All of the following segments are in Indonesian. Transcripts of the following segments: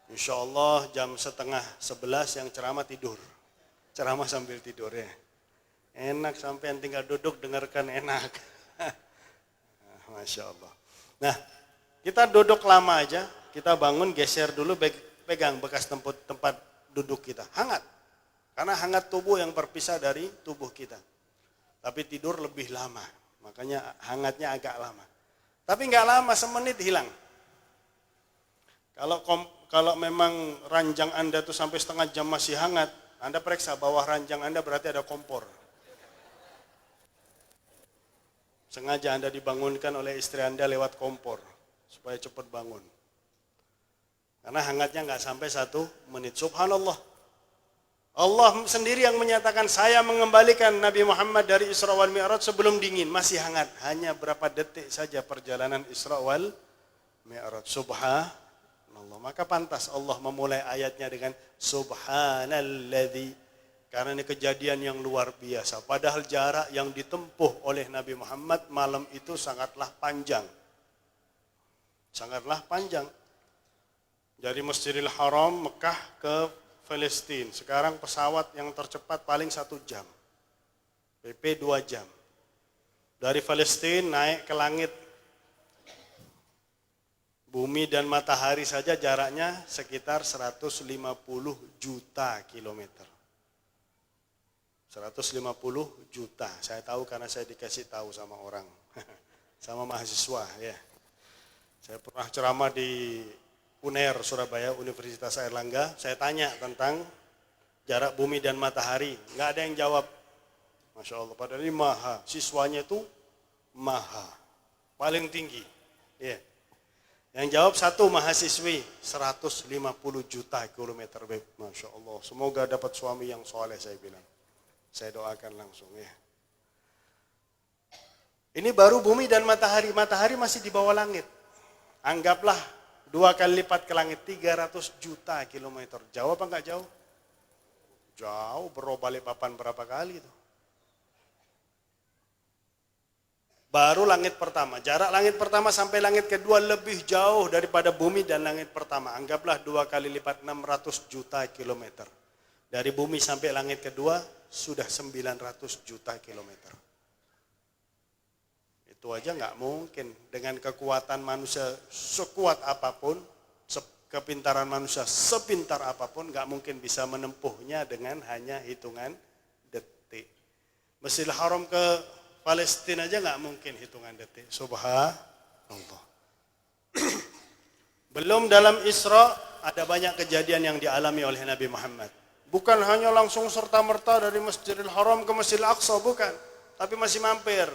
Insya Allah jam 10:30 yang ceramah tidur. Ceramah sambil tidur ya. Enak sampai yang tinggal duduk dengarkan enak. Masya Allah. Nah, kita duduk lama aja, kita bangun geser dulu, pegang bekas tempat duduk kita. Hangat. Karena hangat tubuh yang berpisah dari tubuh kita. Tapi tidur lebih lama. Makanya hangatnya agak lama. Tapi nggak lama, semenit hilang. Kalau memang ranjang Anda tuh sampai setengah jam masih hangat, Anda periksa bawah ranjang Anda berarti ada kompor. Sengaja Anda dibangunkan oleh istri Anda lewat kompor, supaya cepat bangun. Karena hangatnya nggak sampai 1 menit. Subhanallah. Allah sendiri yang menyatakan, saya mengembalikan Nabi Muhammad dari Isra wal Mi'raj sebelum dingin, masih hangat. Hanya berapa detik saja perjalanan Isra wal Mi'raj. Subhanallah. Maka pantas Allah memulai ayatnya dengan Subhanalladzi. Karena ini kejadian yang luar biasa. Padahal jarak yang ditempuh oleh Nabi Muhammad malam itu sangatlah panjang. Sangatlah panjang. Dari Masjidil Haram, Mekah ke Palestina. Sekarang pesawat yang tercepat paling 1 jam. PP 2 jam. Dari Palestina naik ke langit. Bumi dan matahari saja jaraknya sekitar 150 juta kilometer. 150 juta. Saya tahu karena saya dikasih tahu sama orang. Sama mahasiswa ya. Saya pernah ceramah di UNER Surabaya, Universitas Airlangga. Saya tanya tentang jarak bumi dan matahari. Nggak ada yang jawab. Masya Allah. Padahal ini maha. Siswanya itu maha. Paling tinggi. Ya. Yang jawab 1 mahasiswi. 150 juta kilometer. Masya Allah. Semoga dapat suami yang soleh, saya bilang. Saya doakan langsung ya. Ini baru bumi dan matahari. Matahari masih di bawah langit. Anggaplah 2 kali lipat ke langit, 300 juta kilometer. Jauh apa enggak jauh? Jauh, balik papan berapa kali itu. Baru langit pertama. Jarak langit pertama sampai langit kedua lebih jauh daripada bumi dan langit pertama. Anggaplah 2 kali lipat, 600 juta kilometer. Dari bumi sampai langit kedua sudah 900 juta kilometer. Itu aja nggak mungkin. Dengan kekuatan manusia sekuat apapun, kepintaran manusia sepintar apapun, nggak mungkin bisa menempuhnya dengan hanya hitungan detik. Masjidil Haram ke Palestina aja nggak mungkin hitungan detik. Subhanallah. Belum dalam Isra ada banyak kejadian yang dialami oleh Nabi Muhammad. Bukan hanya langsung serta-merta dari Masjidil Haram ke Masjidil Aqsa, bukan. Tapi masih mampir.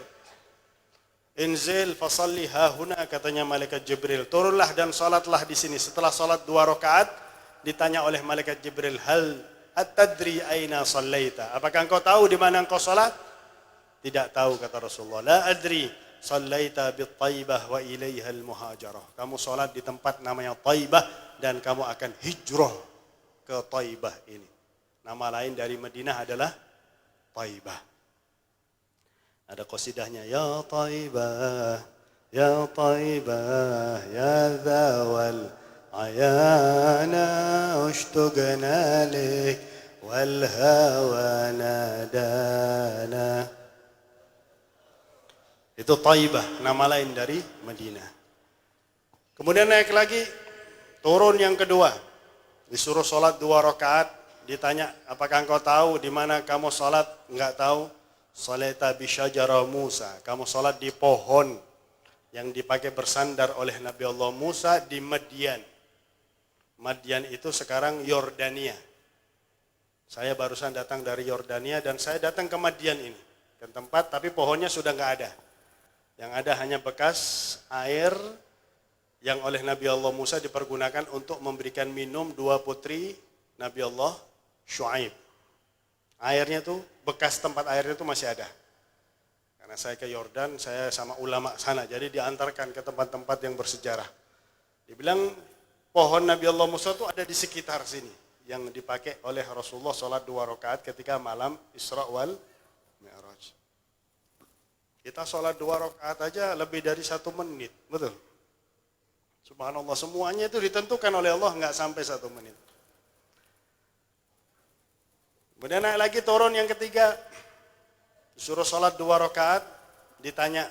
Inzil fasalli hahuna, katanya malaikat Jibril. Turunlah dan salatlah di sini. Setelah salat 2 rakaat, ditanya oleh malaikat Jibril, hal at-tadri aina sallaita? Apakah engkau tahu di mana engkau salat? Tidak tahu, kata Rasulullah. La adri, sallaita bit-Taibah wa ilaiha al-muhajarah. Kamu salat di tempat namanya Taibah dan kamu akan hijrah ke Taibah ini. Nama lain dari Madinah adalah Taibah. Ada qasidahnya, ya Taibah, ya Taibah, ya Zawal ayana ushtugna lik wal hawa nadana. Itu Taibah, nama lain dari Madinah. Kemudian naik lagi, turun yang kedua. Disuruh sholat 2 rakaat. Ditanya, apakah engkau tahu di mana kamu sholat? Enggak tahu. Salata bi syajara Musa. Kamu sholat di pohon yang dipakai bersandar oleh Nabi Allah Musa di Madian. Madian itu sekarang Yordania. Saya barusan datang dari Yordania dan saya datang ke Madian ini. Ke tempat, tapi pohonnya sudah enggak ada. Yang ada hanya bekas air yang oleh Nabi Allah Musa dipergunakan untuk memberikan minum 2 putri Nabi Allah Syuaib. Airnya tuh, bekas tempat airnya tuh masih ada. Karena saya ke Yordan, saya sama ulama sana, jadi diantarkan ke tempat-tempat yang bersejarah. Dibilang pohon Nabi Allah Musa tuh ada di sekitar sini, yang dipakai oleh Rasulullah sholat 2 rakaat ketika malam Isra wal Mi'raj. Kita sholat 2 rakaat aja lebih dari 1 menit, betul? Subhanallah, semuanya itu ditentukan oleh Allah, nggak sampai 1 menit. Kemudian naik lagi turun yang ketiga, disuruh sholat 2 rakaat, ditanya,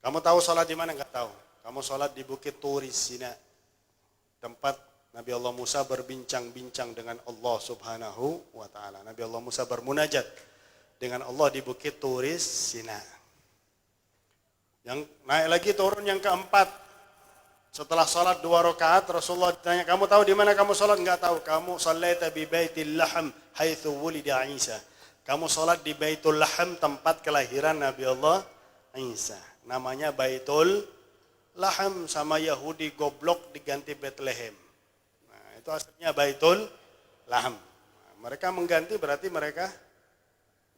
kamu tahu sholat di mana? Nggak tahu. Kamu sholat di Bukit Turi Sina, tempat Nabi Allah Musa berbincang-bincang dengan Allah Subhanahu wa ta'ala. Nabi Allah Musa bermunajat dengan Allah di Bukit Turi Sina. Yang naik lagi turun yang keempat, setelah sholat 2 rakaat, Rasulullah ditanya, kamu tahu di mana kamu sholat? Enggak tahu. Kamu shallaita bi Baitil Laham haitsu wulida Isa. Kamu sholat di Baitul Laham, tempat kelahiran Nabi Allah Isa. Namanya Baitul Laham, sama Yahudi goblok diganti Bethlehem. Nah, itu aslinya Baitul Laham. Nah, mereka mengganti berarti mereka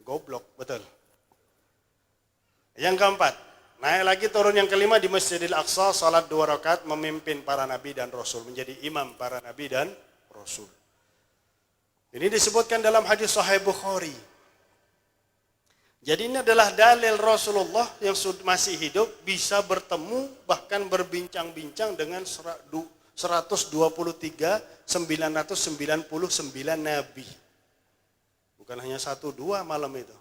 goblok, betul. Yang keempat, naik lagi turun yang kelima di Masjidil Aqsa, salat 2 rakaat memimpin para nabi dan rasul, menjadi imam para nabi dan rasul. Ini disebutkan dalam hadis Sahih Bukhari. Jadi ini adalah dalil Rasulullah yang masih hidup bisa bertemu bahkan berbincang-bincang dengan 123.999 nabi. Bukan hanya 1-2 malam itu.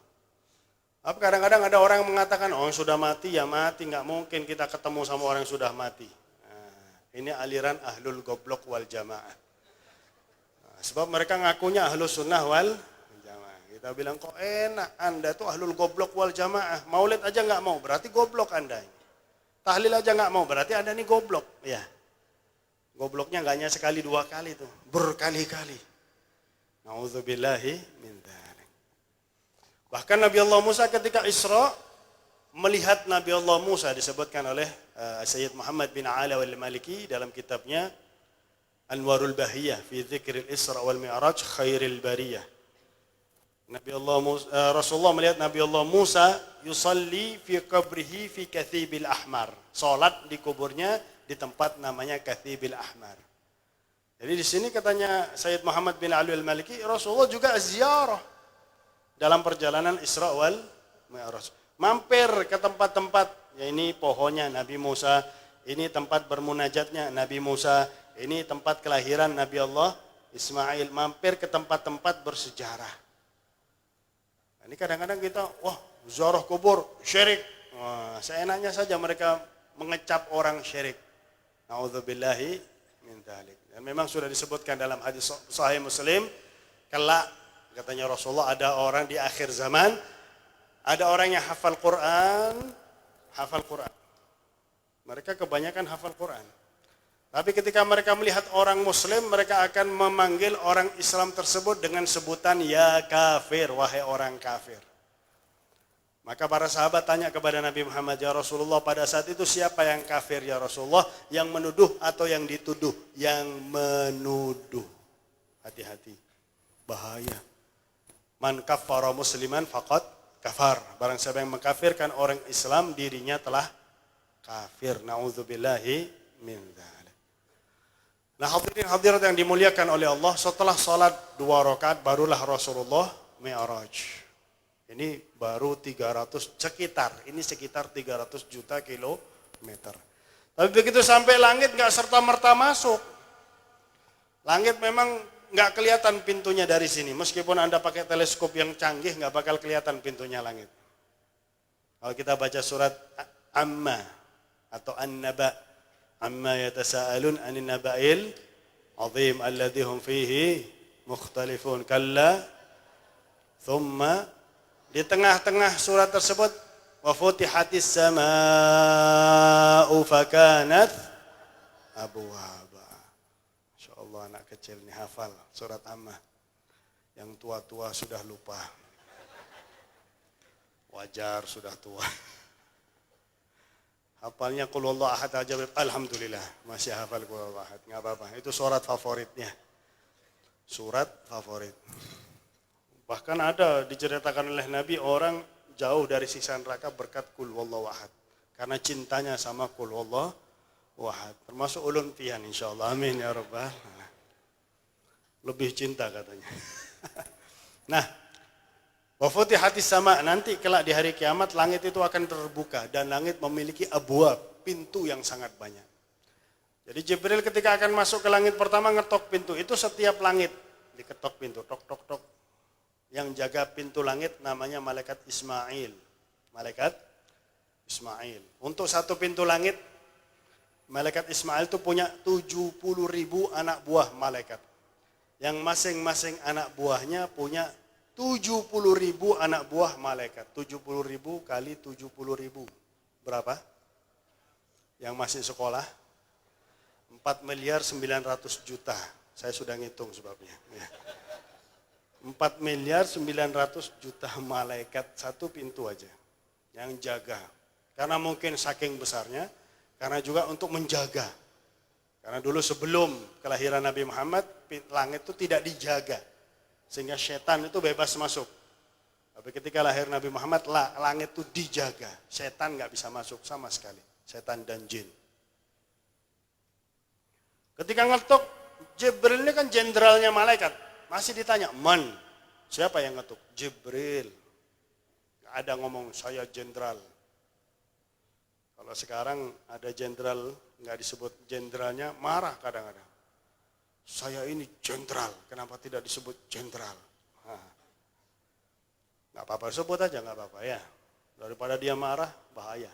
Tapi kadang-kadang ada orang yang mengatakan, oh sudah mati ya mati, nggak mungkin kita ketemu sama orang yang sudah mati. Nah, ini aliran ahlul goblok wal jamaah. Nah, sebab mereka ngakunya ahlus sunnah wal jamaah. Kita bilang, kok enak, Anda tuh ahlul goblok wal jamaah. Maulid aja nggak mau, berarti goblok Anda. Tahlil aja nggak mau, berarti Anda ini goblok. Ya, gobloknya nggak hanya sekali 2 kali tuh, berkali-kali. Nauzubillahi min dzalik. Bahkan Nabi Allah Musa ketika Isra melihat Nabi Allah Musa, disebutkan oleh Sayyid Muhammad bin Ala al-Maliki dalam kitabnya Anwarul Bahiyah fi Dzikril Isra wal Mi'raj Khairil Bariyah. Rasulullah melihat Nabi Allah Musa yusalli fi qabrihi fi Kathibil Ahmar. Salat di kuburnya di tempat namanya Kathibil Ahmar. Jadi di sini katanya Sayyid Muhammad bin Ali al-Maliki, Rasulullah juga ziarah dalam perjalanan Isra wal Mi'raj. Mampir ke tempat-tempat, ya ini pohonnya Nabi Musa, ini tempat bermunajatnya Nabi Musa, ini tempat kelahiran Nabi Allah Ismail. Mampir ke tempat-tempat bersejarah. Ini kadang-kadang kita, wah ziarah kubur, syirik. Wah, seenaknya saja mereka mengecap orang syirik. Nauzubillahi min dzalik. Dan memang sudah disebutkan dalam hadis Sahih Muslim, kelak katanya Rasulullah ada orang di akhir zaman, ada orang yang hafal Quran. Mereka kebanyakan hafal Quran. Tapi ketika mereka melihat orang Muslim, mereka akan memanggil orang Islam tersebut dengan sebutan ya kafir, wahai orang kafir. Maka para sahabat tanya kepada Nabi Muhammad, ya Rasulullah, pada saat itu siapa yang kafir ya Rasulullah? Yang menuduh atau yang dituduh? Yang menuduh. Hati-hati, bahaya. Man kaffara musliman faqad kafar. Barang siapa yang mengkafirkan orang Islam, dirinya telah kafir. Na'udzubillahi min dzalik. Nah, hadirin hadirat yang dimuliakan oleh Allah, setelah salat 2 rakaat barulah Rasulullah Mi'raj. Ini baru 300 sekitar 300 juta kilometer. Tapi begitu sampai langit nggak serta-merta masuk. Langit memang nggak kelihatan pintunya dari sini. Meskipun Anda pakai teleskop yang canggih, nggak bakal kelihatan pintunya langit. Kalau kita baca surat Amma atau An-Naba, Amma yatasaalun 'anil naba'il 'azim alladzi hum fihi mukhtalifun. Kalla thumma, di tengah-tengah surat tersebut, wa futihatis samaa'u fakanat abwaba. Insyaallah anak kecil ini hafal surat Amma. Yang tua-tua sudah lupa. Wajar sudah tua. Hafalnya qul huwallahu ahad aja, alhamdulillah masih hafal qul huwallahu ahad, enggak apa-apa. Itu surat favoritnya. Surat favorit. Bahkan ada diceritakan oleh Nabi orang jauh dari siksa neraka berkat qul huwallahu ahad. Karena cintanya sama qul huwallahu ahad. Termasuk ulun pian insyaallah. Amin ya rabbal alamin. Lebih cinta katanya. Nah, wa futihatis sama, nanti kelak di hari kiamat langit itu akan terbuka dan langit memiliki abwab, pintu yang sangat banyak. Jadi Jibril ketika akan masuk ke langit pertama ngetok pintu. Itu setiap langit diketok pintu. Tok tok tok. Yang jaga pintu langit namanya malaikat Ismail. Malaikat Ismail. Untuk satu pintu langit, malaikat Ismail itu punya 70.000 anak buah malaikat. Yang masing-masing anak buahnya punya 70.000 anak buah malaikat. 70.000 kali 70.000. Berapa? Yang masih sekolah? 4.900.000.000. Saya sudah ngitung sebabnya. 4.900.000.000 malaikat satu pintu aja yang jaga. Karena mungkin saking besarnya, karena juga untuk menjaga. Karena dulu sebelum kelahiran Nabi Muhammad, langit itu tidak dijaga. Sehingga setan itu bebas masuk. Tapi ketika lahir Nabi Muhammad, langit itu dijaga. Setan nggak bisa masuk sama sekali. Setan dan jin. Ketika ngetuk, Jibril ini kan jenderalnya malaikat. Masih ditanya, man? Siapa yang ngetuk? Jibril. Gak ada ngomong, saya jenderal. Kalau sekarang ada jenderal, nggak disebut jenderalnya, marah kadang-kadang. Saya ini jenderal, kenapa tidak disebut jenderal? Nggak apa-apa, sebut aja nggak apa-apa ya. Daripada dia marah, bahaya.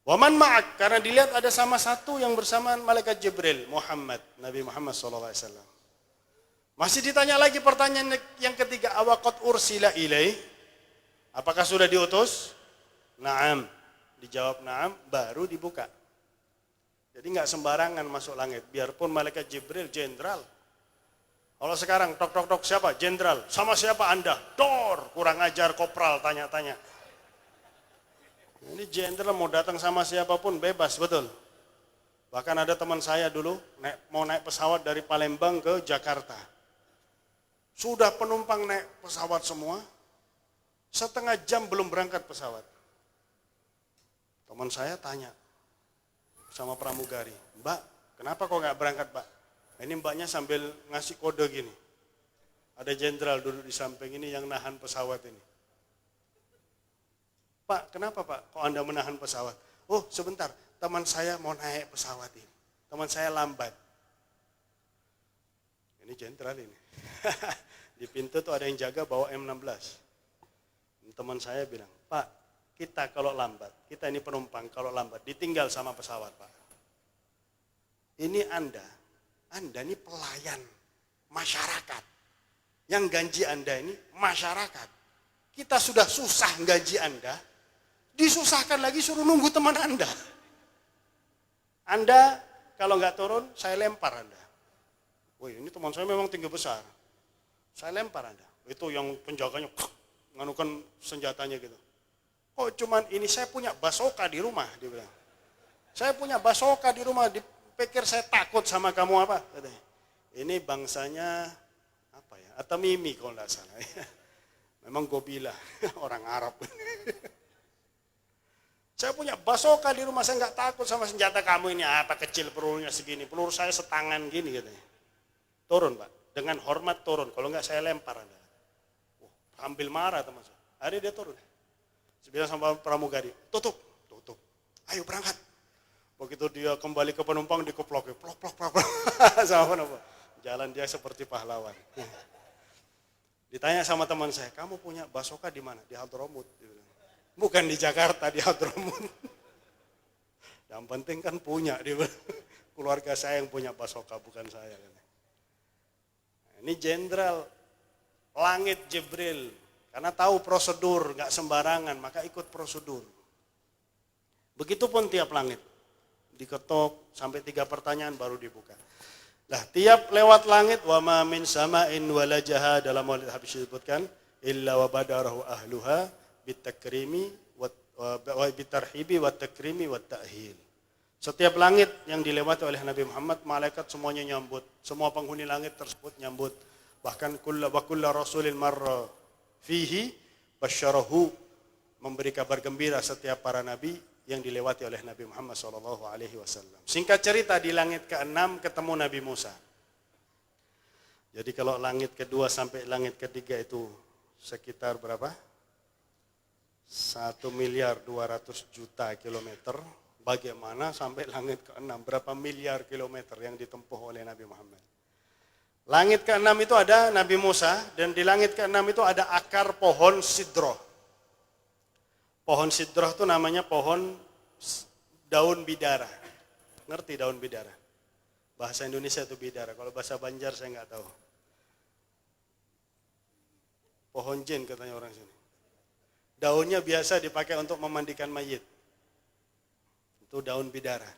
Waman ma'ak, karena dilihat ada sama satu yang bersama malaikat Jibril, Muhammad, Nabi Muhammad SAW. Masih ditanya lagi pertanyaan yang ketiga, awaqat ursila ilaih? Apakah sudah diutus? Naam. Dijawab naam, baru dibuka. Jadi nggak sembarangan masuk langit, biarpun malaikat Jibril jenderal. Kalau sekarang tok tok tok siapa? Jenderal. Sama siapa Anda? Dor, kurang ajar kopral tanya-tanya. Ini jenderal mau datang sama siapapun bebas, betul. Bahkan ada teman saya dulu mau naik pesawat dari Palembang ke Jakarta. Sudah penumpang naik pesawat semua, setengah jam belum berangkat pesawat. Teman saya tanya sama pramugari, Mbak, kenapa kok nggak berangkat, Mbak? Ini mbaknya sambil ngasih kode gini. Ada jenderal duduk di samping ini yang nahan pesawat ini. Pak, kenapa Pak? Kok Anda menahan pesawat? Oh, sebentar, teman saya mau naik pesawat ini. Teman saya lambat. Ini jenderal ini. Di pintu tuh ada yang jaga bawa M16. Teman saya bilang, Pak, kita kalau lambat, kita ini penumpang kalau lambat, ditinggal sama pesawat, Pak. Ini Anda ini pelayan masyarakat. Yang gaji Anda ini masyarakat. Kita sudah susah gaji Anda, disusahkan lagi suruh nunggu teman Anda. Anda kalau nggak turun, saya lempar Anda. Woi, ini teman saya memang tinggi besar. Saya lempar Anda. Itu yang penjaganya nganukan senjatanya gitu. Kok cuman ini, saya punya basoka di rumah, dia bilang. Saya punya basoka di rumah, dipikir saya takut sama kamu apa? Ini bangsanya apa ya? Atamimi kalau nggak salah. Memang gobila, orang Arab. Saya punya basoka di rumah, saya nggak takut sama senjata kamu ini. Apa kecil pelurunya segini, peluru saya setangan gini katanya. Turun Pak, dengan hormat turun. Kalau nggak saya lempar Anda. Ambil marah teman saya. Hari dia turun. Saya bilang sama pramugari, tutup. Ayo berangkat. Begitu dia kembali ke penumpang dikeplok, plok sama penumpang. Jalan dia seperti pahlawan. Ditanya sama teman saya, kamu punya basoka di mana? Di Hadramut. Bukan di Jakarta, di Hadramut. Yang penting kan punya, keluarga saya yang punya basoka, bukan saya. Ini jenderal langit Jibril, karena tahu prosedur, nggak sembarangan, maka ikut prosedur. Begitupun tiap langit, diketok sampai 3 pertanyaan baru dibuka. Nah, tiap lewat langit, wa ma min sama'in wala jaha, dalam maulid habis disebutkan, illa wa badarahu ahluha bitakrimi wa bitarhibi wa takrimi wa ta'hil. Setiap langit yang dilewati oleh Nabi Muhammad, malaikat semuanya nyambut. Semua penghuni langit tersebut nyambut. Bahkan kulla rasulin marra fihi basyarahu, memberi kabar gembira setiap para nabi yang dilewati oleh Nabi Muhammad SAW. Singkat cerita, di langit ke-6 ketemu Nabi Musa. Jadi kalau langit kedua sampai langit ketiga itu sekitar berapa? 1.200.000.000 kilometer. Bagaimana sampai langit ke-6? Berapa miliar kilometer yang ditempuh oleh Nabi Muhammad? Langit ke-6 itu ada Nabi Musa, dan di langit ke-6 itu ada akar pohon sidroh. Pohon sidroh itu namanya pohon daun bidara. Ngerti daun bidara? Bahasa Indonesia itu bidara, kalau bahasa Banjar saya nggak tahu. Pohon jin katanya orang sini. Daunnya biasa dipakai untuk memandikan mayit. Itu daun bidara.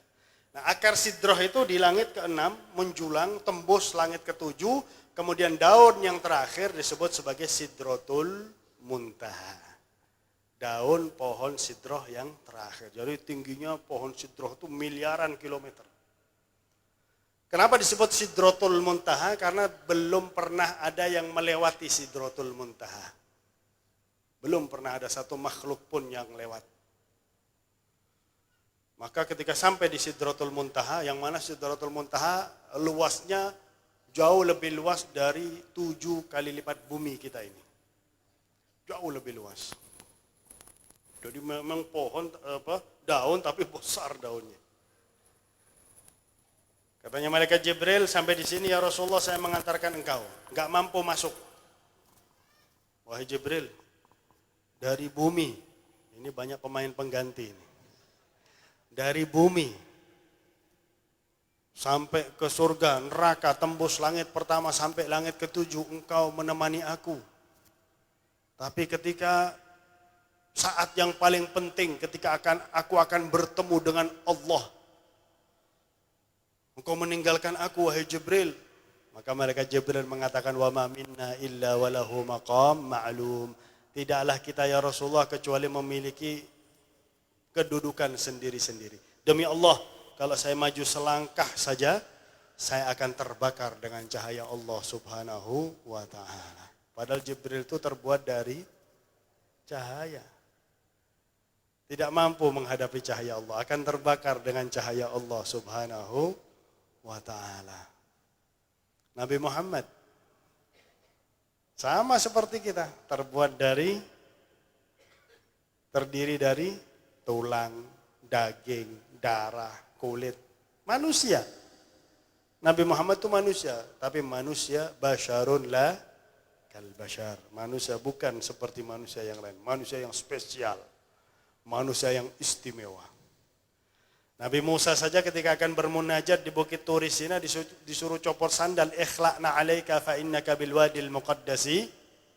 Nah, akar sidroh itu di langit ke-6 menjulang tembus langit ke-7, kemudian daun yang terakhir disebut sebagai sidrotul muntaha. Daun pohon sidroh yang terakhir. Jadi tingginya pohon sidroh itu miliaran kilometer. Kenapa disebut sidrotul muntaha? Karena belum pernah ada yang melewati sidrotul muntaha. Belum pernah ada satu makhluk pun yang lewat. Maka ketika sampai di Sidratul Muntaha, yang mana Sidratul Muntaha luasnya jauh lebih luas dari 7 kali lipat bumi kita ini. Jauh lebih luas. Jadi memang pohon daun tapi besar daunnya. Katanya malaikat Jibril, sampai di sini ya Rasulullah saya mengantarkan engkau. Enggak mampu masuk. Wahai Jibril, dari bumi, ini banyak pemain pengganti ini. Dari bumi sampai ke surga, neraka, tembus langit pertama sampai langit ke-7, engkau menemani aku. Tapi ketika saat yang paling penting, ketika aku akan bertemu dengan Allah, engkau meninggalkan aku wahai Jibril. Maka malaikat Jibril mengatakan, wa ma minna illa walahu maqam ma'lum. Tidaklah kita ya Rasulullah kecuali memiliki kedudukan sendiri-sendiri. Demi Allah, kalau saya maju selangkah saja, saya akan terbakar dengan cahaya Allah subhanahu wa ta'ala. Padahal Jibril itu terbuat dari cahaya. Tidak mampu menghadapi cahaya Allah, akan terbakar dengan cahaya Allah subhanahu wa ta'ala. Nabi Muhammad sama seperti kita, terdiri dari tulang, daging, darah, kulit, manusia. Nabi Muhammad itu manusia, tapi manusia basyarun la kal basyar. Manusia bukan seperti manusia yang lain, manusia yang spesial, manusia yang istimewa. Nabi Musa saja ketika akan bermunajat di Bukit Turi Sina disuruh copot sandal, ikhla'na 'alaika fa innaka bil wadil muqaddasi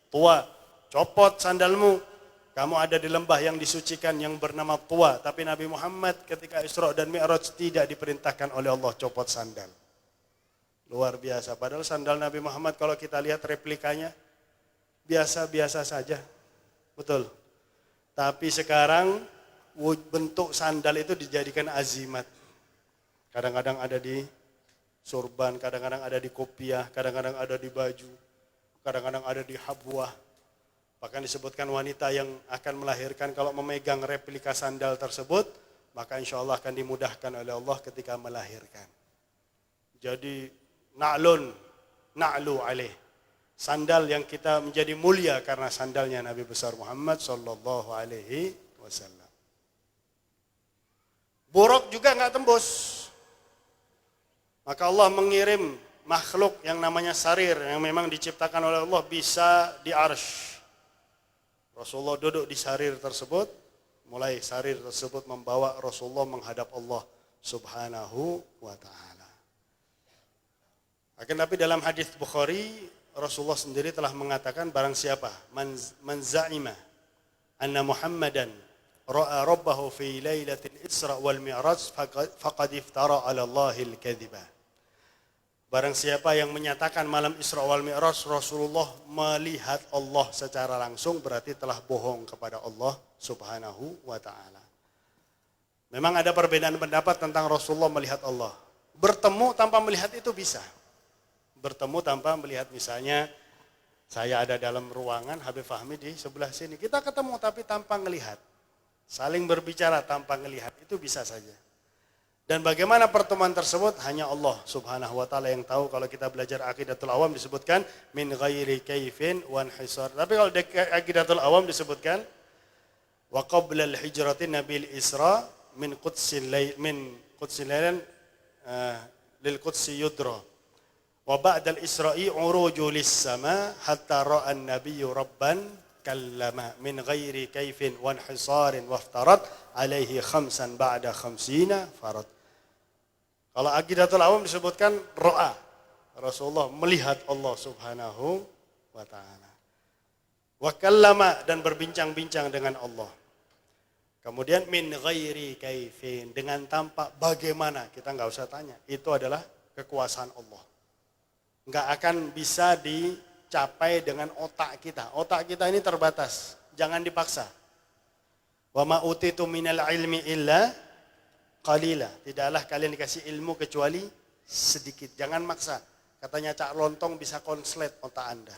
tuwa. Copot sandalmu. Kamu ada di lembah yang disucikan yang bernama Tuwa. Tapi Nabi Muhammad ketika Isra dan Mi'raj tidak diperintahkan oleh Allah copot sandal. Luar biasa. Padahal sandal Nabi Muhammad kalau kita lihat replikanya biasa-biasa saja. Betul. Tapi sekarang bentuk sandal itu dijadikan azimat. Kadang-kadang ada di sorban, kadang-kadang ada di kopiah, kadang-kadang ada di baju, kadang-kadang ada di habwah. Bahkan disebutkan wanita yang akan melahirkan kalau memegang replika sandal tersebut, maka insya Allah akan dimudahkan oleh Allah ketika melahirkan. Jadi na'lu alaih. Sandal yang kita menjadi mulia karena sandalnya Nabi besar Muhammad sallallahu alaihi wasallam. Buruk juga enggak tembus. Maka Allah mengirim makhluk yang namanya sarir yang memang diciptakan oleh Allah bisa di arsy. Rasulullah duduk di sarir tersebut, mulai sarir tersebut membawa Rasulullah menghadap Allah subhanahu wa ta'ala. Akan tapi dalam hadis Bukhari, Rasulullah sendiri telah mengatakan barang siapa man za'ima anna Muhammadan ra'a rabbahu fi lailatul Isra wal Mi'raj faqad iftara 'ala Allahil kadhiba. Barang siapa yang menyatakan malam Isra wal Mi'raj Rasulullah melihat Allah secara langsung berarti telah bohong kepada Allah subhanahu wa ta'ala. Memang ada perbedaan pendapat tentang Rasulullah melihat Allah. Bertemu tanpa melihat itu bisa. Bertemu tanpa melihat, misalnya saya ada dalam ruangan, Habib Fahmi di sebelah sini. Kita ketemu tapi tanpa melihat. Saling berbicara tanpa melihat itu bisa saja. Dan bagaimana pertemuan tersebut hanya Allah subhanahu wa ta'ala yang tahu. Kalau kita belajar Aqidatul Awam disebutkan min ghairi kaifin wan hisar. Tapi kalau di Aqidatul Awam disebutkan wa qabla al-hijrati nabil Isra min qudsil lailan lil qudsi yudra. Wa ba'da al-isra'i uruju lis-sama hatta ra'a an-nabiyyu rabban kallama min ghairi kaifin wa inhisarin waftarat alaihi khamsan ba'da khamsina farad. Kalau Aqidatul Awam disebutkan ra'a. Rasulullah melihat Allah Subhanahu wa taala. Wa kallama, dan berbincang-bincang dengan Allah. Kemudian min ghairi kaifin, dengan tanpa bagaimana, kita nggak usah tanya. Itu adalah kekuasaan Allah. Nggak akan bisa dicapai dengan otak kita. Otak kita ini terbatas, jangan dipaksa. Wa ma utitu minal ilmi illa qalila. Tidaklah kalian dikasih ilmu kecuali sedikit. Jangan maksa. Katanya Cak Lontong bisa konslet otak Anda.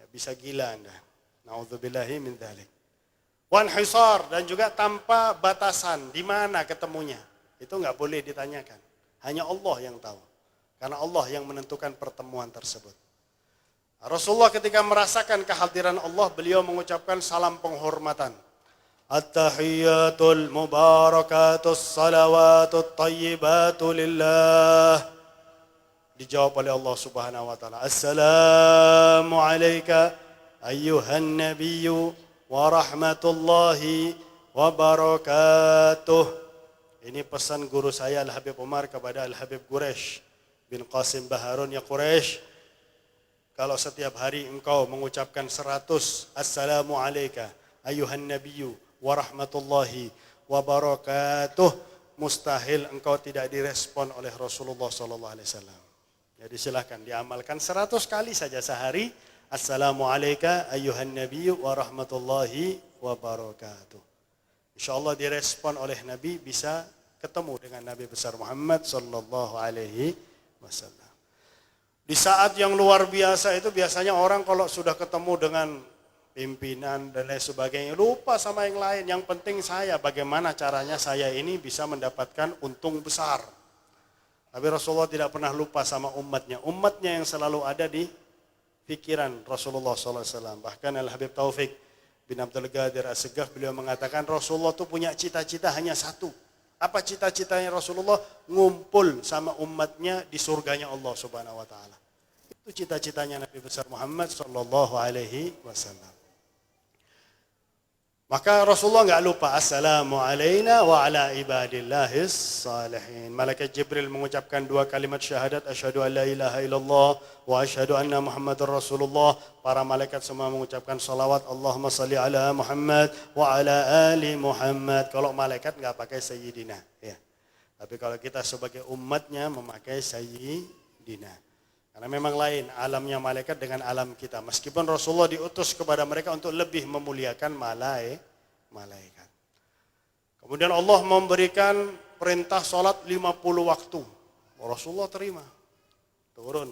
Ya, bisa gila Anda. Nauzubillahi min dzalik. Wan hisar, dan juga tanpa batasan di mana ketemunya. Itu nggak boleh ditanyakan. Hanya Allah yang tahu. Karena Allah yang menentukan pertemuan tersebut. Rasulullah ketika merasakan kehadiran Allah, beliau mengucapkan salam penghormatan. At-tahiyyatul mubarakatus salawatut tayyibatu lillah. Dijawab oleh Allah Subhanahu wa taala. Assalamu alayka ayyuhan nabiyyu wa rahmatullahi wa barakatuh. Ini pesan guru saya Al-Habib Umar kepada Al-Habib Quraisy bin Qasim Baharun, ya Quraisy, kalau setiap hari engkau mengucapkan 100 Assalamu alayka ayyuhan nabiyyu wa rahmatullahi wa barakatuh, mustahil engkau tidak direspon oleh Rasulullah sallallahu alaihi wasallam. Jadi silakan diamalkan 100 kali saja sehari. Assalamu alayka ayyuhan nabiyyu wa rahmatullahi wa barakatuh. Insyaallah direspon oleh Nabi, bisa ketemu dengan Nabi besar Muhammad sallallahu alaihi wasallam. Di saat yang luar biasa itu biasanya orang kalau sudah ketemu dengan pimpinan dan lain sebagainya lupa sama yang lain. Yang penting saya, bagaimana caranya saya ini bisa mendapatkan untung besar. Tapi Rasulullah tidak pernah lupa sama umatnya. Umatnya yang selalu ada di pikiran Rasulullah SAW. Bahkan Al-Habib Taufik bin Abdul Qadir As-Segaf, beliau mengatakan Rasulullah itu punya cita-cita hanya satu. Apa cita-citanya Rasulullah? Ngumpul sama umatnya di surganya Allah Subhanahu wa taala. Itu cita-citanya Nabi besar Muhammad sallallahu alaihi wasallam. Maka Rasulullah enggak lupa assalamu alayna wa ala ibadillahis salihin. Malaikat Jibril mengucapkan 2 kalimat syahadat, asyhadu an la ilaha illallah wa asyhadu anna Muhammadar Rasulullah. Para malaikat semua mengucapkan salawat, Allahumma salli ala Muhammad wa ala ali Muhammad. Kalau malaikat enggak pakai sayyidina, ya. Tapi kalau kita sebagai umatnya memakai sayyidina. Karena memang lain alamnya malaikat dengan alam kita. Meskipun Rasulullah diutus kepada mereka untuk lebih memuliakan malaikat. Kemudian Allah memberikan perintah sholat 50 waktu. Rasulullah terima. Turun.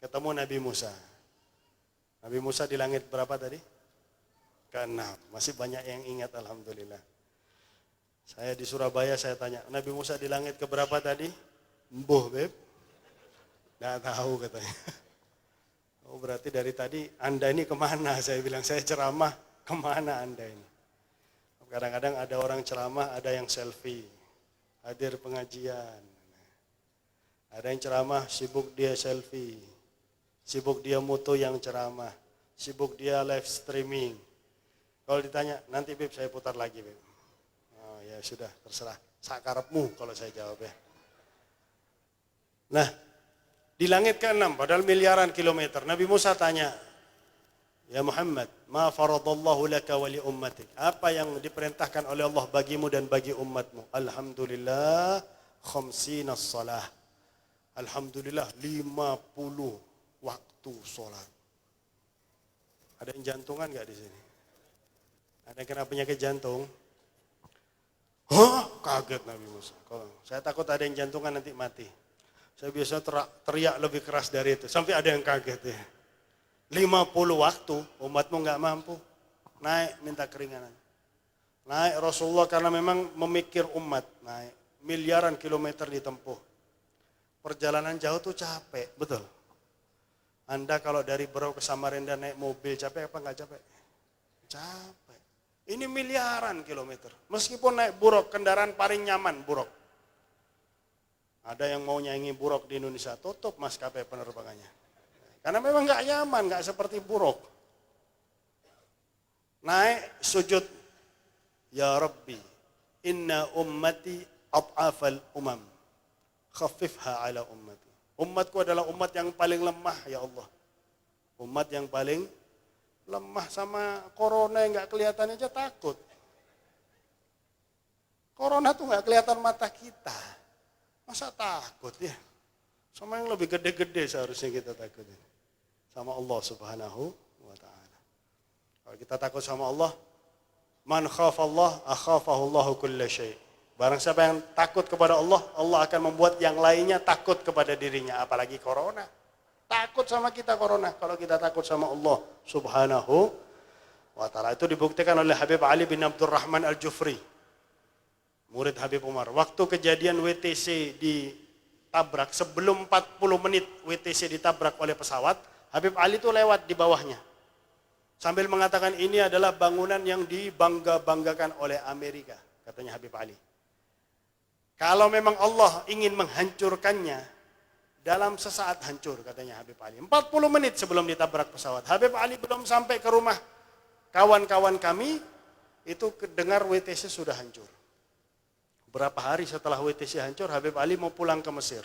Ketemu Nabi Musa. Nabi Musa di langit berapa tadi? Ke-6. Masih banyak yang ingat alhamdulillah. Saya di Surabaya saya tanya, Nabi Musa di langit ke berapa tadi? Mbuh, Beb. Nggak tahu katanya. Oh berarti dari tadi Anda ini kemana? Saya bilang, saya ceramah, kemana Anda ini? Kadang-kadang ada orang ceramah, ada yang selfie, hadir pengajian. Ada yang ceramah, sibuk dia selfie, sibuk dia moto yang ceramah, sibuk dia live streaming. Kalau ditanya, nanti Beb saya putar lagi Beb. Oh ya sudah, terserah. Sakarepmu kalau saya jawab ya. Nah, di langit ke-6, padahal miliaran kilometer. Nabi Musa tanya, ya Muhammad, ma faradallahu laka wa li ummatik. Apa yang diperintahkan oleh Allah bagimu dan bagi umatmu? Alhamdulillah, khamsina salah. Alhamdulillah, 50 waktu sholat. Ada yang jantungan gak di sini? Ada yang kena penyakit jantung? Hah? Kaget Nabi Musa. Saya takut ada yang jantungan nanti mati. Saya biasa teriak lebih keras dari itu. Sampai ada yang kaget ya. 50 waktu umatmu nggak mampu. Naik minta keringanan. Naik Rasulullah karena memang memikir umat. Naik miliaran kilometer ditempuh. Perjalanan jauh tuh capek, betul. Anda kalau dari Berau ke Samarinda naik mobil capek apa nggak capek? Capek. Ini miliaran kilometer. Meskipun naik buruk, kendaraan paling nyaman buruk. Ada yang mau nyanyi buruk di Indonesia, tutup maskapai penerbangannya. Karena memang nggak nyaman, nggak seperti buruk. Naik sujud, ya Rabbi, inna ummati ad'afal umam, khaffifha ala ummati. Umatku adalah umat yang paling lemah, ya Allah. Umat yang paling lemah, sama corona yang nggak kelihatan aja takut. Corona tuh nggak kelihatan mata kita. Masa takut ya? Sama yang lebih gede-gede seharusnya kita takut. Sama Allah Subhanahu wa ta'ala. Kalau kita takut sama Allah, man khafallah akhafahullahu kulla syai'. Barang siapa yang takut kepada Allah, Allah akan membuat yang lainnya takut kepada dirinya, apalagi corona. Takut sama kita corona, kalau kita takut sama Allah Subhanahu wa ta'ala. Itu dibuktikan oleh Habib Ali bin Abdurrahman Al-Jufri, murid Habib Umar. Waktu kejadian WTC ditabrak, sebelum 40 menit WTC ditabrak oleh pesawat, Habib Ali itu lewat di bawahnya. Sambil mengatakan ini adalah bangunan yang dibangga-banggakan oleh Amerika, katanya Habib Ali. Kalau memang Allah ingin menghancurkannya, dalam sesaat hancur, katanya Habib Ali. 40 menit sebelum ditabrak pesawat. Habib Ali belum sampai ke rumah kawan-kawan kami, itu dengar WTC sudah hancur. Berapa hari setelah WTC hancur, Habib Ali mau pulang ke Mesir.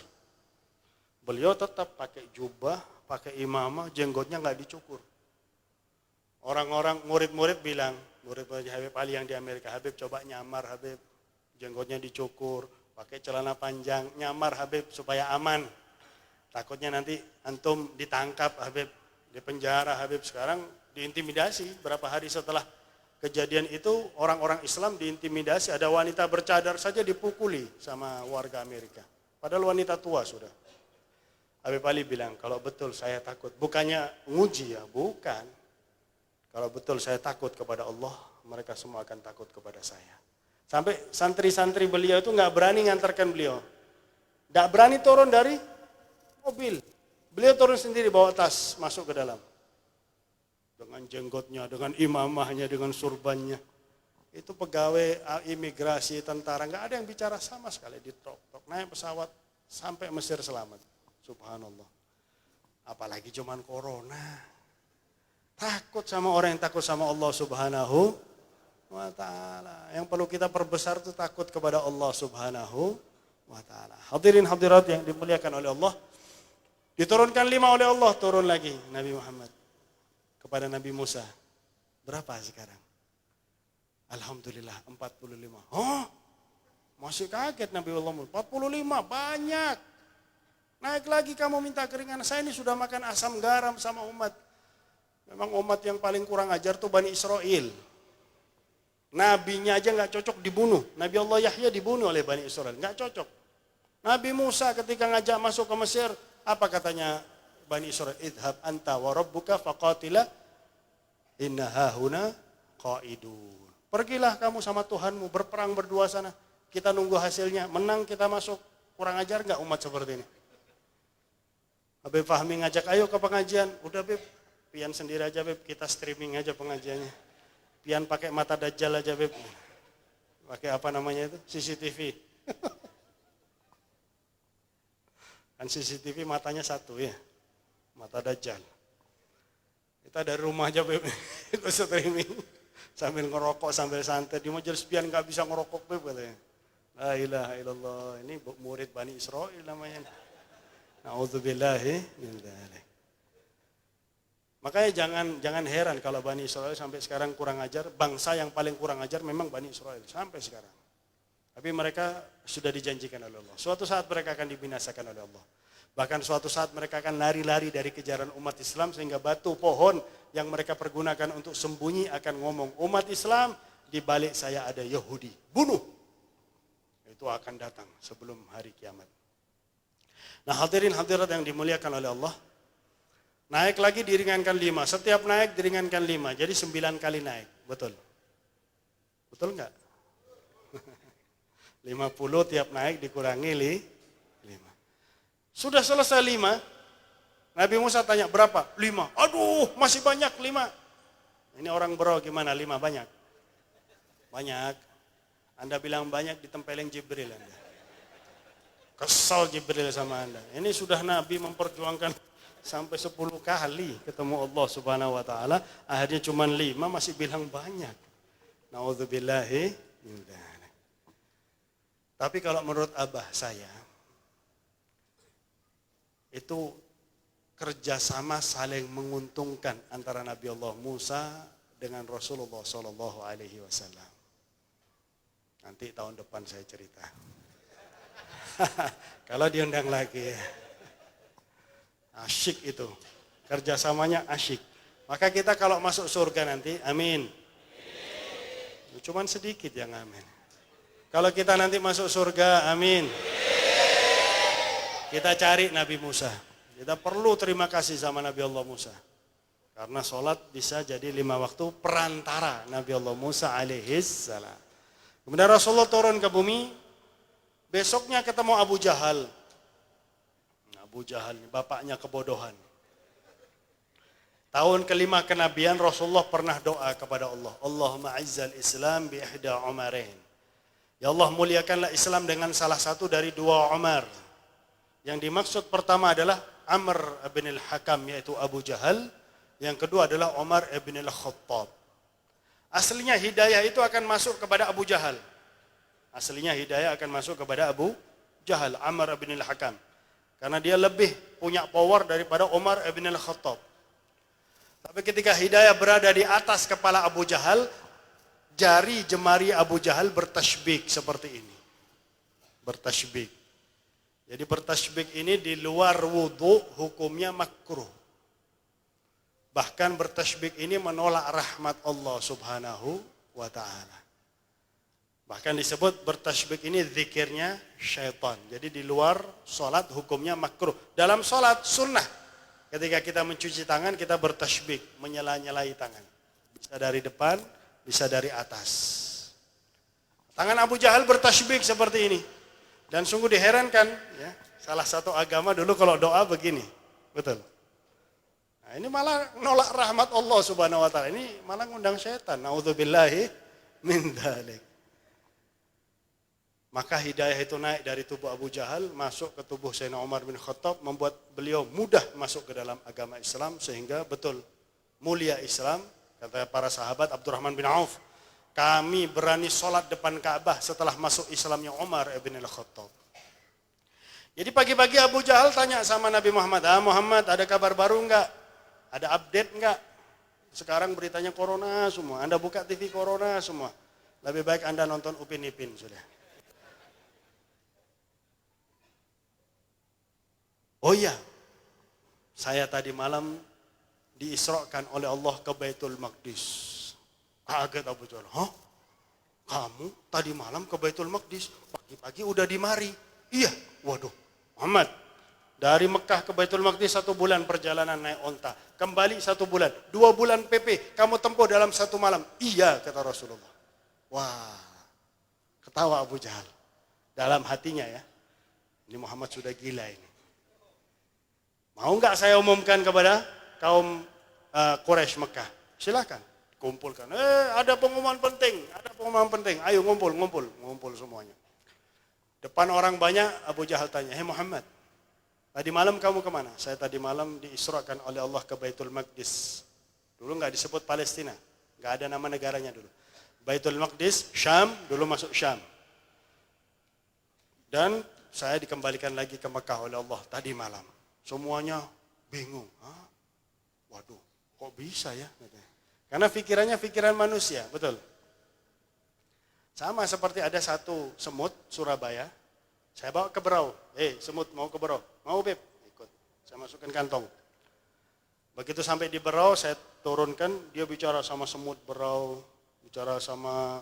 Beliau tetap pakai jubah, pakai imamah, jenggotnya nggak dicukur. Orang-orang, murid-murid bilang, murid-murid Habib Ali yang di Amerika, Habib coba nyamar Habib, jenggotnya dicukur, pakai celana panjang, nyamar Habib supaya aman. Takutnya nanti antum ditangkap Habib, di penjara Habib. Sekarang diintimidasi. Berapa hari setelah kejadian itu orang-orang Islam diintimidasi. Ada wanita bercadar saja dipukuli sama warga Amerika. Padahal wanita tua sudah. Habib Ali bilang, kalau betul saya takut, bukannya nguji ya, bukan. Kalau betul saya takut kepada Allah, mereka semua akan takut kepada saya. Sampai santri-santri beliau itu nggak berani ngantarkan beliau. Nggak berani turun dari mobil. Beliau turun sendiri bawa tas masuk ke dalam. Dengan jenggotnya, dengan imamahnya, dengan surbannya. Itu pegawai imigrasi, tentara, nggak ada yang bicara sama sekali. Ditok-tok, naik pesawat sampai Mesir selamat. Subhanallah. Apalagi cuman corona. Takut sama orang yang takut sama Allah Subhanahu wa ta'ala. Yang perlu kita perbesar itu takut kepada Allah Subhanahu wa ta'ala. Hadirin hadirat yang dimuliakan oleh Allah. Diturunkan 5 oleh Allah, turun lagi Nabi Muhammad kepada Nabi Musa. Berapa sekarang? Alhamdulillah 45. Oh, masih kaget Nabi Allah. 45 banyak. Naik lagi kamu minta keringan. Saya ini sudah makan asam garam sama umat. Memang umat yang paling kurang ajar tuh Bani Israel. Nabinya aja nggak cocok dibunuh. Nabi Allah Yahya dibunuh oleh Bani Israel, nggak cocok. Nabi Musa ketika ngajak masuk ke Mesir, apa katanya Bani Israel? Idhab anta wa rabbuka faqatila inna hahuna qaidun. Pergilah kamu sama Tuhanmu berperang berdua sana. Kita nunggu hasilnya. Menang kita masuk. Kurang ajar nggak umat seperti ini? Habib Fahmi ngajak ayo ke pengajian. Udah Beb, pian sendiri aja Beb. Kita streaming aja pengajiannya. Pian pakai mata dajjal aja Beb. Pakai apa namanya itu? CCTV. Kan CCTV matanya satu ya, mata dajjal. Kita dari rumah aja Beb, itu streaming, sambil ngerokok, sambil santai. Di majelis pian nggak bisa ngerokok Beb katanya. La ilaha illallah, ini murid Bani Israel namanya. Na'udzubillahi min dzalik. Makanya jangan heran kalau Bani Israel sampai sekarang kurang ajar. Bangsa yang paling kurang ajar memang Bani Israel sampai sekarang. Tapi mereka sudah dijanjikan oleh Allah. Suatu saat mereka akan dibinasakan oleh Allah. Bahkan suatu saat mereka akan lari-lari dari kejaran umat Islam sehingga batu pohon yang mereka pergunakan untuk sembunyi akan ngomong, umat Islam di balik saya ada Yahudi. Bunuh. Itu akan datang sebelum hari kiamat. Nah hadirin hadirat yang dimuliakan oleh Allah. Naik lagi diringankan 5. Setiap naik diringankan 5. Jadi 9 kali naik. Betul? Betul enggak? 50 tiap naik dikurangi 5. Sudah selesai 5, Nabi Musa tanya berapa? 5. Aduh masih banyak 5. Ini orang bro gimana 5 banyak? Banyak. Anda bilang banyak, ditempelin Jibril Anda. Kesal Jibril sama Anda. Ini sudah Nabi memperjuangkan sampai 10 kali ketemu Allah Subhanahu wa taala, akhirnya cuma 5 masih bilang banyak. Nauzubillahi min dzalik. Tapi kalau menurut abah saya itu kerjasama saling menguntungkan antara Nabi Allah Musa dengan Rasulullah Sallallahu Alaihi Wasallam. Nanti tahun depan saya cerita. Kalau diundang lagi, asyik itu, kerjasamanya asyik. Maka kita kalau masuk surga nanti, amin. Cuman sedikit yang amin. Kalau kita nanti masuk surga, amin. Kita cari Nabi Musa. Kita perlu terima kasih sama Nabi Allah Musa. Karena sholat bisa jadi 5 waktu perantara Nabi Allah Musa alaihissalam. Kemudian Rasulullah turun ke bumi. Besoknya ketemu Abu Jahal. Abu Jahal, bapaknya kebodohan. Tahun kelima kenabian Rasulullah pernah doa kepada Allah. Allahumma izzal Islam bi ihda Umarain. Ya Allah, muliakanlah Islam dengan salah satu dari 2 Umar. Yang dimaksud pertama adalah Amr bin al-Hakam, yaitu Abu Jahal. Yang kedua adalah Umar bin al-Khattab. Aslinya hidayah itu akan masuk kepada Abu Jahal. Aslinya hidayah akan masuk kepada Abu Jahal, Amr bin al-Hakam. Karena dia lebih punya power daripada Umar bin al-Khattab. Tapi ketika hidayah berada di atas kepala Abu Jahal, jari jemari Abu Jahal bertasybik seperti ini. Bertasybik. Jadi bertasybik ini di luar wudu hukumnya makruh. Bahkan bertasybik ini menolak rahmat Allah Subhanahu wa taala. Bahkan disebut bertasybik ini zikirnya syaitan. Jadi di luar sholat hukumnya makruh. Dalam sholat sunnah. Ketika kita mencuci tangan kita bertasybik, menyela-nyelai tangan. Bisa dari depan, bisa dari atas. Tangan Abu Jahal bertasybik seperti ini. Dan sungguh diherankan, ya, salah satu agama dulu kalau doa begini. Betul. Nah, ini malah nolak rahmat Allah Subhanahu wa taala. Ini malah ngundang syaitan. Nauzubillahi min dzalik. Maka hidayah itu naik dari tubuh Abu Jahal masuk ke tubuh Sayyidina Umar bin Khattab, membuat beliau mudah masuk ke dalam agama Islam sehingga betul mulia Islam. Kata para sahabat Abdurrahman bin Auf, kami berani sholat depan Ka'bah setelah masuk Islamnya Umar bin Khattab. Jadi pagi-pagi Abu Jahal tanya sama Nabi Muhammad, Muhammad ada kabar baru enggak? Ada update enggak? Sekarang beritanya corona semua, Anda buka TV corona semua. Lebih baik Anda nonton Upin Ipin sudah. Oh iya, saya tadi malam diisrakan oleh Allah ke Baitul Maqdis. Kaget Abu Jahal, hah? Kamu tadi malam ke Baitul Maqdis? Pagi-pagi udah di mari. Iya, waduh, Muhammad. Dari Mekah ke Baitul Maqdis 1 bulan perjalanan naik onta. Kembali 1 bulan, 2 bulan PP. Kamu tempuh dalam 1 malam. Iya, kata Rasulullah. Wah, ketawa Abu Jahal. Dalam hatinya ya, ini Muhammad sudah gila ini. Mau nggak saya umumkan kepada kaum Quraisy Mekah? Silakan, kumpulkan. Ada pengumuman penting, ada pengumuman penting. Ayo ngumpul semuanya. Depan orang banyak, Abu Jahal tanya, Muhammad, tadi malam kamu kemana? Saya tadi malam diisrakan oleh Allah ke Baitul Maqdis. Dulu nggak disebut Palestina, nggak ada nama negaranya dulu. Baitul Maqdis, Syam, dulu masuk Syam. Dan saya dikembalikan lagi ke Mekah oleh Allah tadi malam. Semuanya bingung. Waduh, kok bisa ya? Karena pikirannya pikiran manusia, betul. Sama seperti ada satu semut Surabaya, saya bawa ke Berau. Semut mau ke Berau, mau Beb? Ikut, saya masukkan kantong. Begitu sampai di Berau, saya turunkan, dia bicara sama semut Berau, bicara sama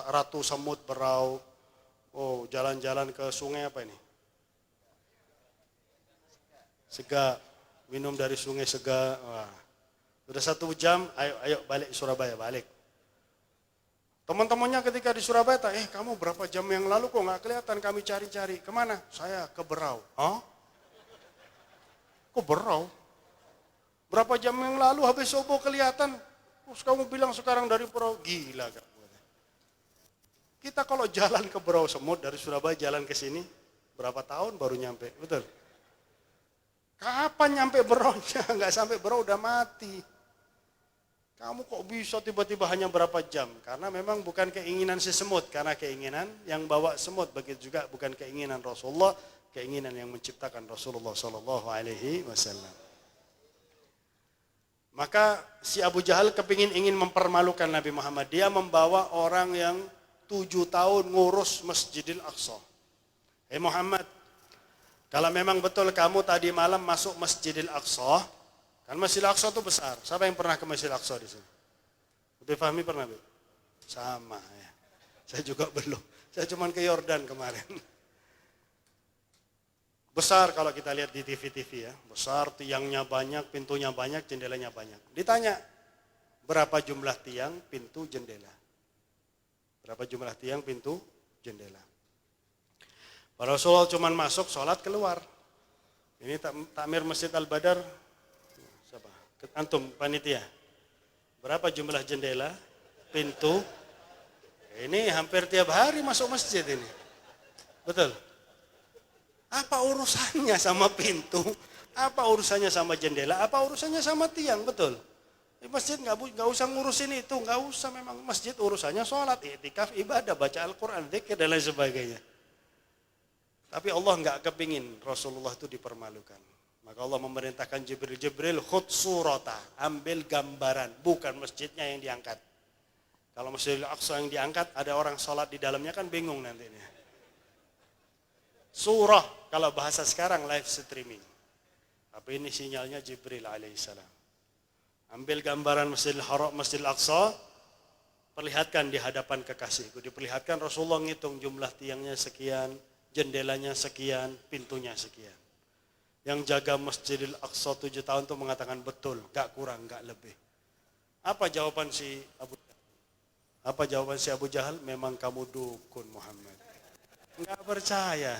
ratu semut Berau. Oh, jalan-jalan ke sungai apa ini? Sega, minum dari sungai Sega. Wah. Sudah 1 jam, ayo balik Surabaya, balik. Teman-temannya ketika di Surabaya, kamu berapa jam yang lalu kok nggak kelihatan, kami cari-cari. Kemana? Saya ke Berau. Hah? Kok Berau? Berapa jam yang lalu habis subuh kelihatan, terus kamu bilang sekarang dari Berau. Gila Kak. Kita kalau jalan ke Berau Semut dari Surabaya jalan ke sini, berapa tahun baru nyampe, betul? Kapan nyampe Beraunya? Nggak sampai Berau udah mati. Kamu kok bisa tiba-tiba hanya berapa jam? Karena memang bukan keinginan si semut, karena keinginan yang bawa semut. Begitu juga bukan keinginan Rasulullah, keinginan yang menciptakan Rasulullah Sallallahu Alaihi Wasallam. Maka si Abu Jahal ingin mempermalukan Nabi Muhammad. Dia membawa orang yang 7 tahun ngurus Masjidil Aqsa. Muhammad, kalau memang betul kamu tadi malam masuk Masjidil Aqsa, kan Masjidil Aqsa itu besar. Siapa yang pernah ke Masjidil Aqsa di sini? Lebih Fahmi pernah? Sama ya. Saya juga belum. Saya cuma ke Yordan kemarin. Besar kalau kita lihat di TV-TV ya. Besar, tiangnya banyak, pintunya banyak, jendelanya banyak. Ditanya, berapa jumlah tiang, pintu, jendela? Berapa jumlah tiang, pintu, jendela? Para Rasulullah cuma masuk, sholat, keluar. Ini takmir Masjid Al-Badar. Siapa? Antum, panitia. Berapa jumlah jendela, pintu? Ini hampir tiap hari masuk masjid ini. Betul? Apa urusannya sama pintu? Apa urusannya sama jendela? Apa urusannya sama tiang? Betul? Di masjid nggak usah ngurusin itu, nggak usah. Memang masjid urusannya sholat, i'tikaf, ibadah, baca Al-Quran, dzikir dan lain sebagainya. Tapi Allah nggak kepingin Rasulullah itu dipermalukan. Maka Allah memerintahkan Jibril, khud surata, ambil gambaran, bukan masjidnya yang diangkat. Kalau Masjidil Aqsa yang diangkat, ada orang sholat di dalamnya kan bingung nantinya. Surah, kalau bahasa sekarang live streaming. Tapi ini sinyalnya Jibril alaihissalam. Ambil gambaran Masjidil Haram, Masjidil Aqsa, perlihatkan di hadapan kekasihku. Diperlihatkan Rasulullah ngitung jumlah tiangnya sekian, jendelanya sekian, pintunya sekian. Yang jaga Masjidil Aqsa 7 tahun itu mengatakan betul, gak kurang, gak lebih. Apa jawaban si Abu Jahal? Apa jawaban si Abu Jahal? Memang kamu dukun Muhammad. Gak percaya.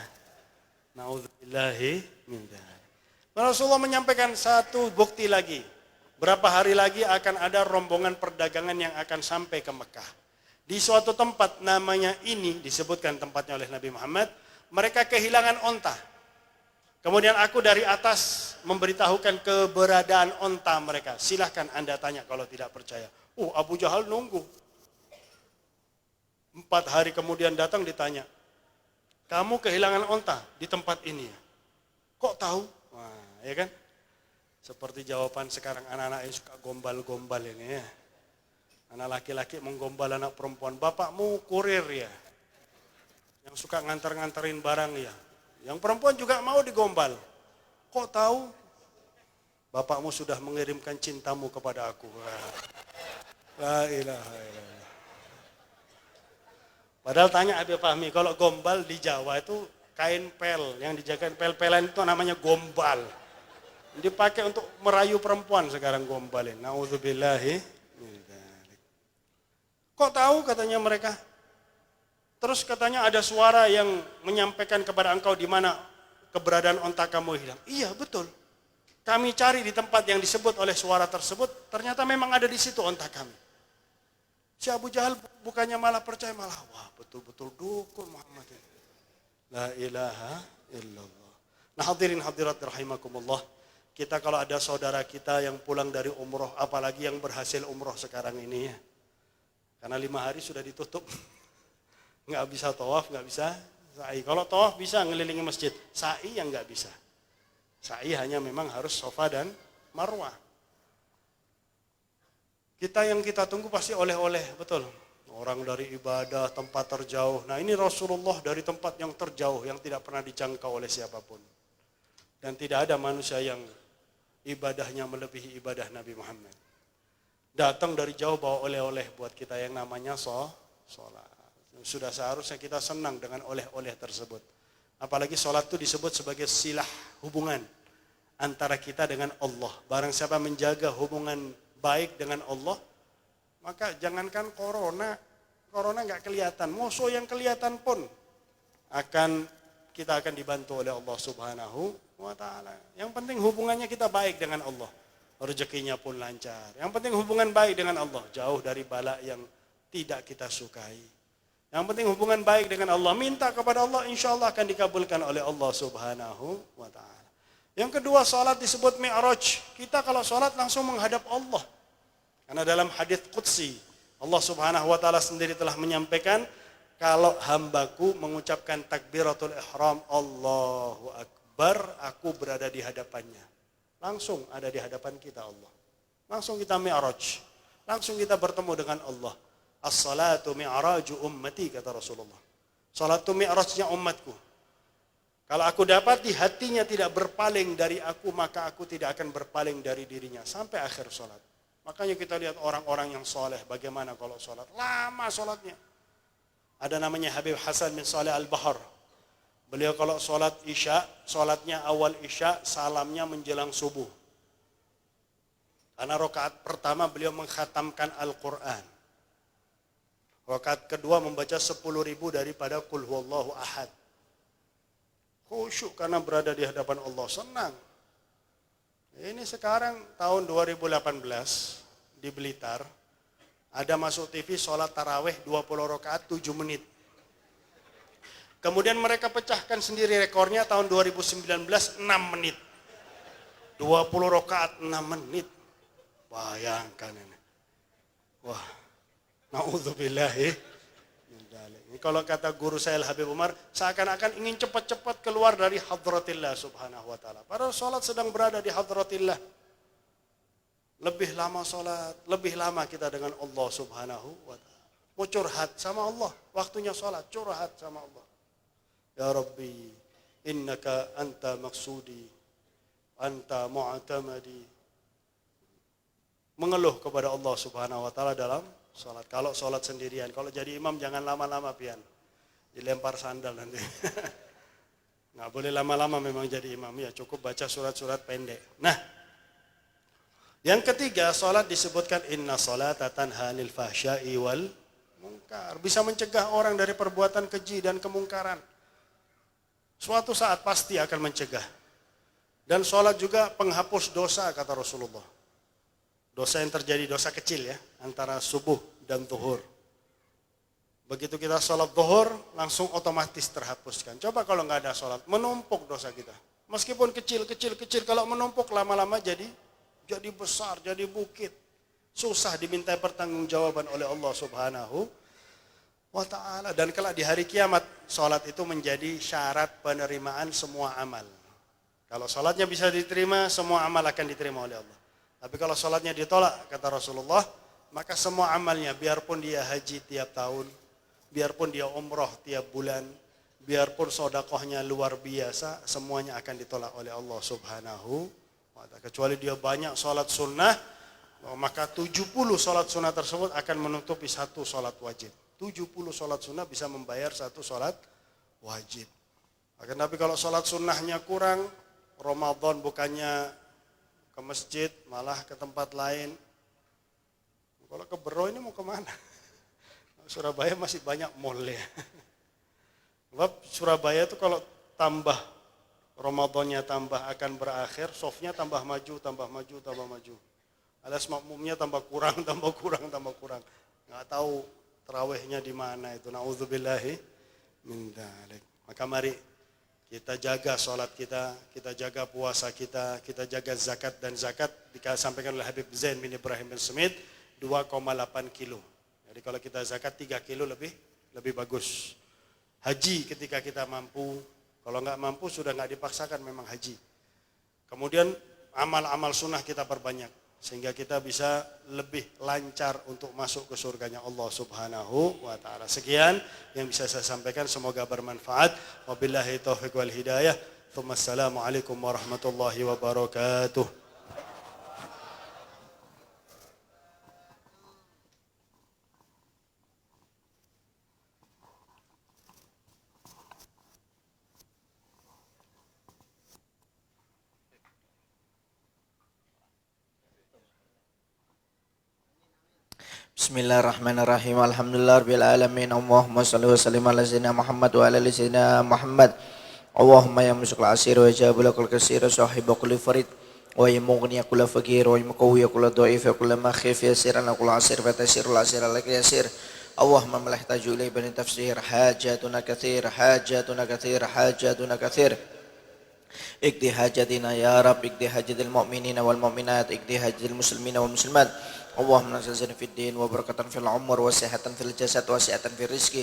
Na'udzubillahi min dzalik. Rasulullah menyampaikan satu bukti lagi. Berapa hari lagi akan ada rombongan perdagangan yang akan sampai ke Mekah. Di suatu tempat namanya ini, disebutkan tempatnya oleh Nabi Muhammad, mereka kehilangan onta. Kemudian aku dari atas memberitahukan keberadaan onta mereka. Silahkan Anda tanya kalau tidak percaya. Abu Jahal nunggu. 4 hari kemudian datang ditanya. Kamu kehilangan onta di tempat ini ya? Kok tahu? Wah, ya kan? Seperti jawaban sekarang anak-anak yang suka gombal-gombal ini ya. Anak laki-laki menggombal anak perempuan. Bapakmu kurir ya? Yang suka nganter-nganterin barang ya. Yang perempuan juga mau digombal. Kok tahu? Bapakmu sudah mengirimkan cintamu kepada aku. La ilaha illallah. Padahal tanya Abi Fahmi, kalau gombal di Jawa itu kain pel. Yang dijagain pel-pelan itu namanya gombal. Dipakai untuk merayu perempuan sekarang gombalin. Na'udzubillahi. Kok tahu katanya mereka? Terus katanya ada suara yang menyampaikan kepada engkau di mana keberadaan onta kamu hilang. Iya betul. Kami cari di tempat yang disebut oleh suara tersebut, ternyata memang ada di situ onta kami. Si Abu Jahal bukannya malah percaya, malah wah betul-betul dukun Muhammad ini. La ilaha illallah. Nah hadirin hadirat rahimakumullah. Kita kalau ada saudara kita yang pulang dari umroh, apalagi yang berhasil umroh sekarang ini ya. Karena 5 hari sudah ditutup. Nggak bisa tawaf, nggak bisa sa'i. Kalau tawaf bisa ngelilingi masjid, sa'i yang nggak bisa. Sa'i hanya memang harus Safa dan Marwah. Kita yang kita tunggu pasti oleh-oleh, betul. Orang dari ibadah, tempat terjauh. Nah ini Rasulullah dari tempat yang terjauh, yang tidak pernah dijangkau oleh siapapun. Dan tidak ada manusia yang ibadahnya melebihi ibadah Nabi Muhammad. Datang dari jauh bawa oleh-oleh buat kita yang namanya sholat. Sudah seharusnya kita senang dengan oleh-oleh tersebut. Apalagi sholat itu disebut sebagai silah hubungan antara kita dengan Allah. Barang siapa menjaga hubungan baik dengan Allah, maka jangankan corona nggak kelihatan. Musuh yang kelihatan pun kita akan dibantu oleh Allah Subhanahu wa Ta'ala. Yang penting hubungannya kita baik dengan Allah. Rezekinya pun lancar. Yang penting hubungan baik dengan Allah. Jauh dari bala yang tidak kita sukai. Yang penting hubungan baik dengan Allah. Minta kepada Allah, insya Allah akan dikabulkan oleh Allah subhanahu wa ta'ala. Yang kedua, salat disebut mi'raj. Kita kalau salat langsung menghadap Allah. Karena dalam hadits qudsi, Allah subhanahu wa ta'ala sendiri telah menyampaikan, kalau hambaku mengucapkan takbiratul ihram, Allahu Akbar, aku berada di hadapannya. Langsung ada di hadapan kita Allah. Langsung kita mi'raj. Langsung kita bertemu dengan Allah. As-salatu mi'raju ummati, kata Rasulullah. Salat itu mi'rajnya umatku. Kalau aku dapat di hatinya tidak berpaling dari aku, maka aku tidak akan berpaling dari dirinya sampai akhir salat. Makanya kita lihat orang-orang yang soleh, bagaimana kalau salat. Lama salatnya. Ada namanya Habib Hasan bin Saleh Al-Bahar. Beliau kalau salat isya, salatnya awal isya, salamnya menjelang subuh. Karena rakaat pertama beliau mengkhatamkan Al-Quran. Rakaat kedua membaca 10.000 daripada Qul Huwallahu Ahad. Khusyuk karena berada di hadapan Allah, senang. Ini sekarang tahun 2018 di Blitar, ada masuk TV sholat taraweh 20 rakaat 7 menit. Kemudian mereka pecahkan sendiri rekornya tahun 2019 6 menit. 20 rakaat 6 menit. Bayangkan ini. Wah, na'udzubillahi. Ini kalau kata guru saya Habib Umar, seakan-akan ingin cepat-cepat keluar dari hadratillah subhanahu wa ta'ala. Padahal sholat sedang berada di hadratillah. Lebih lama sholat, lebih lama kita dengan Allah subhanahu wa ta'ala. Mau curhat sama Allah, waktunya sholat, curhat sama Allah. Ya Rabbi, innaka anta maksudi, anta mu'tamadi. Mengeluh kepada Allah subhanahu wa ta'ala dalam sholat. Kalau sholat sendirian, kalau jadi imam jangan lama-lama pian. Dilempar sandal nanti. Nggak boleh lama-lama memang jadi imam. Ya cukup baca surat-surat pendek. Nah, yang ketiga, sholat disebutkan inna sholata tanha 'anil fahsya'i wal munkar. Bisa mencegah orang dari perbuatan keji dan kemungkaran. Suatu saat pasti akan mencegah. Dan sholat juga penghapus dosa, kata Rasulullah. Dosa yang terjadi, dosa kecil ya, antara subuh dan zuhur. Begitu kita sholat zuhur, langsung otomatis terhapuskan. Coba kalau nggak ada sholat, menumpuk dosa kita. Meskipun kecil, kalau menumpuk lama-lama jadi besar, jadi bukit. Susah diminta pertanggungjawaban oleh Allah subhanahu wa ta'ala. Dan kelak di hari kiamat, sholat itu menjadi syarat penerimaan semua amal. Kalau sholatnya bisa diterima, semua amal akan diterima oleh Allah. Tapi kalau sholatnya ditolak, kata Rasulullah, maka semua amalnya, biarpun dia haji tiap tahun, biarpun dia umroh tiap bulan, biarpun sodakohnya luar biasa, semuanya akan ditolak oleh Allah subhanahu wa ta'ala. Kecuali dia banyak sholat sunnah, maka 70 sholat sunnah tersebut akan menutupi satu sholat wajib. 70 sholat sunnah bisa membayar satu sholat wajib. Akan tapi kalau sholat sunnahnya kurang, Ramadan bukannya ke masjid, malah ke tempat lain. Kalau ke Bero ini mau kemana? Surabaya masih banyak mall ya. Sebab Surabaya itu kalau tambah Ramadannya tambah akan berakhir, softnya tambah maju. Alias makmumnya tambah kurang. Nggak tahu tarawihnya di mana itu. Na'udzubillahi min dzalik. Maka mari kita jaga sholat kita jaga puasa kita jaga zakat. Dan zakat disampaikan oleh Habib Zain bin Ibrahim bin Smith 2,8 kilo. Jadi kalau kita zakat 3 kilo lebih bagus. Haji ketika kita mampu, kalau nggak mampu sudah nggak dipaksakan memang haji. Kemudian amal-amal sunnah kita perbanyak. Sehingga kita bisa lebih lancar untuk masuk ke surganya Allah subhanahu wa ta'ala. Sekian yang bisa saya sampaikan, semoga bermanfaat. Wabillahi taufiq wal hidayah. Assalamualaikum warahmatullahi wabarakatuh. Bismillahirrahmanirrahim. Alhamdulillahirabbil alamin. Allahumma shalli wa sallim ala sayyidina Muhammad wa ala ali sayyidina Muhammad. Allahumma ya musyqil asir wa jabul kasir sahibul kulli farid wa ya mughni kulli faqir wa ya muqawwi kulli dhaif wa kulli makhif yasir ala kulli asir fa tasirul asir ala yasir اللهم ما لا يحتاج إليه بني تفسير حاجاتنا كثير حاجاتنا كثير حاجاتنا كثير اقضي حاجتنا يا رب اقضي حاجة المؤمنين والمؤمنات اقضي حاجة المسلمين والمسلمات اللهم نزلنا في الدين وبركة في العمر وصحة في الجسد وسعة في الرزق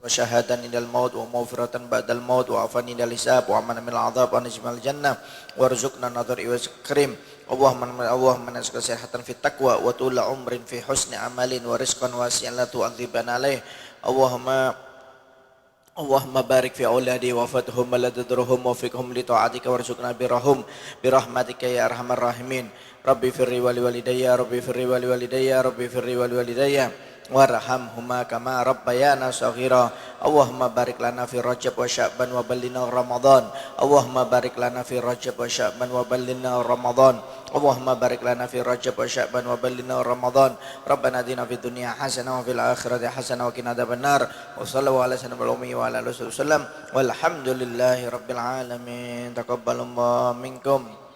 وشهادة عند الموت ومغفرة بعد الموت وعفوا عند الحساب وأمنا من العذاب ونجم الجنة وارزقنا نظر وكريم اللهم نسألك صحة في التقوى وطول عمر في حسن عمل ورزقا واسعا لا تؤذبنا عليه اللهم بارك في أولادي وفتهم ولا تدرهم وفقهم لطاعتك وارزقنا برهم برحمتك يا أرحم الراحمين ربي فري ولوالدي ربي فري ولوالدي ربي فري ولوالدي وارحمهما كما ربيانا صغيرا اللهم بارك لنا في رجب وشعبان وبلغنا رمضان اللهم بارك لنا في رجب وشعبان وبلغنا رمضان اللهم بارك لنا في رجب وشعبان وبلغنا رمضان ربنا آتنا في الدنيا حسنة وفي الآخرة حسنة وقنا عذاب النار وصلى الله على سيدنا محمد وعلى آله وصحبه وسلم والحمد لله رب العالمين تقبل الله منكم.